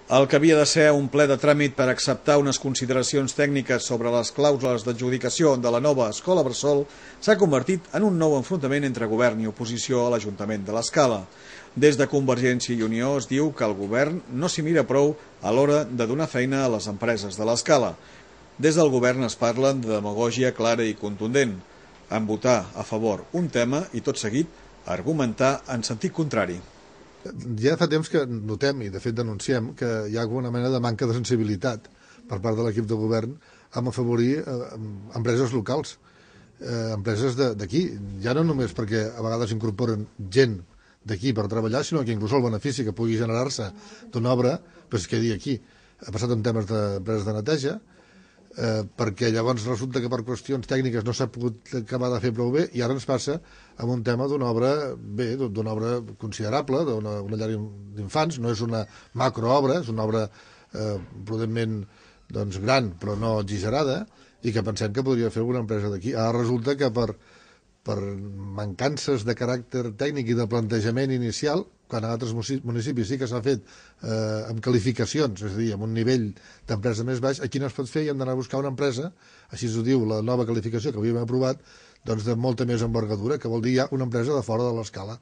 El que havia de ser un ple de tràmit per acceptar unes consideracions tècniques sobre les clàusules d'adjudicació de la nova escola bressol s'ha convertit en un nou enfrontament entre govern i oposició a l'Ajuntament de l'Escala. Des de Convergència i Unió es diu que el govern no s'hi mira prou a l'hora de donar feina a les empreses de l'Escala. Des del govern es parla de demagògia clara i contundent, en votar a favor un tema i tot seguit argumentar en sentit contrari. Ja fa temps que notem, i de fet denunciem, que hi ha alguna mena de manca de sensibilitat per part de l'equip de govern en afavorir empreses locals, empreses d'aquí, ja no només perquè a vegades incorporen gent d'aquí per treballar, sinó que inclús el benefici que pugui generar-se d'una obra es quedi aquí. Ha passat en temes d'empreses de neteja, perquè llavors resulta que per qüestions tècniques no s'ha pogut acabar de fer prou bé, i ara ens passa amb un tema d'una obra considerable, d'una llar d'infants. No és una macroobra, és una obra prudentment gran però no exagerada, i que pensem que podria fer alguna empresa d'aquí. Ara resulta que per mancances de caràcter tècnic i de plantejament inicial, quan a altres municipis sí que s'ha fet amb qualificacions, és a dir, amb un nivell d'empresa més baix, aquí no es pot fer i hem d'anar a buscar una empresa, així ho diu la nova qualificació que havíem aprovat, doncs de molta més envergadura, que vol dir ja una empresa de fora de l'Escala.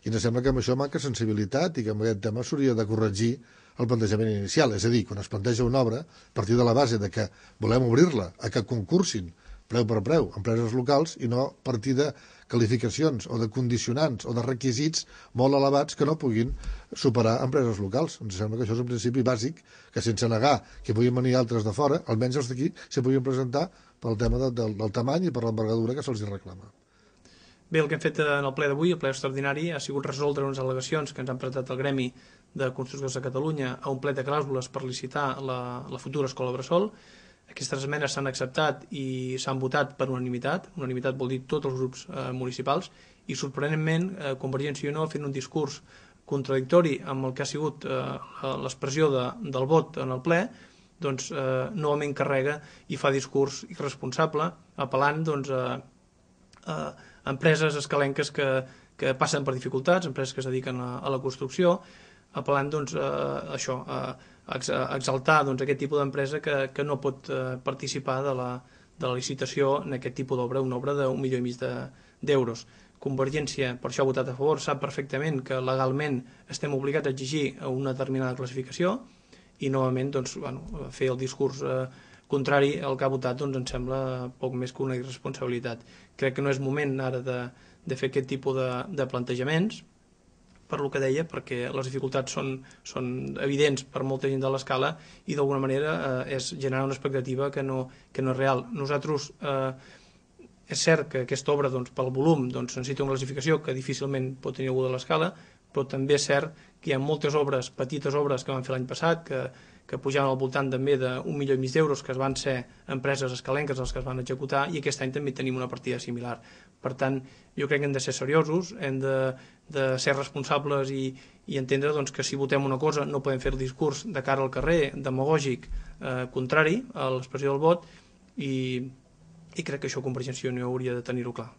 I ens sembla que amb això manca sensibilitat i que amb aquest tema s'hauria de corregir el plantejament inicial. És a dir, quan es planteja una obra, a partir de la base de que volem obrir-la a que concursin preu per preu, empreses locals, i no a partir de qualificacions o de condicionants o de requisits molt elevats que no puguin superar empreses locals. Ens sembla que això és un principi bàsic, que sense negar que puguin venir altres de fora, almenys els d'aquí se puguin presentar pel tema del tamany i per l'envergadura que se'ls reclama. Bé, el que hem fet en el ple d'avui, el ple extraordinari, ha sigut resoldre unes al·legacions que ens han presentat el Gremi de Constructors de Catalunya a un plec de clàusules per licitar la futura escola bressol. Aquestes esmenes s'han acceptat i s'han votat per unanimitat. Unanimitat vol dir tots els grups municipals, i sorprenentment Convergència i Unió ha fet un discurs contradictori amb el que ha sigut l'expressió del vot en el ple. Doncs novament carrega i fa discurs irresponsable, apel·lant a empreses escalenques que passen per dificultats, empreses que es dediquen a la construcció, apel·lant a això, a exaltar aquest tipus d'empresa que no pot participar de la licitació en aquest tipus d'obra, una obra d'1,5 milió d'euros. Convergència, per això ha votat a favor, sap perfectament que legalment estem obligats a exigir una determinada classificació, i novament fer el discurs contrari al que ha votat ens sembla poc més que una irresponsabilitat. Crec que no és moment ara de fer aquest tipus de plantejaments, per lo que deia, perquè les dificultats són evidents per molta gent de l'Escala, i d'alguna manera és generar una expectativa que no és real. Nosaltres, és cert que aquesta obra pel volum necessita una classificació que difícilment pot tenir algú de l'Escala, però també és cert que hi ha moltes obres, petites obres que van fer l'any passat, que pujaven al voltant també d'1,5 milió d'euros, que van ser empreses escalenques les que es van executar, i aquest any també tenim una partida similar. Per tant, jo crec que hem de ser seriosos, hem de ser responsables i entendre que si votem una cosa no podem fer el discurs de cara al carrer, demagògic, contrari a l'expressió del vot, i crec que això Convergència i Unió hauria de tenir-ho clar.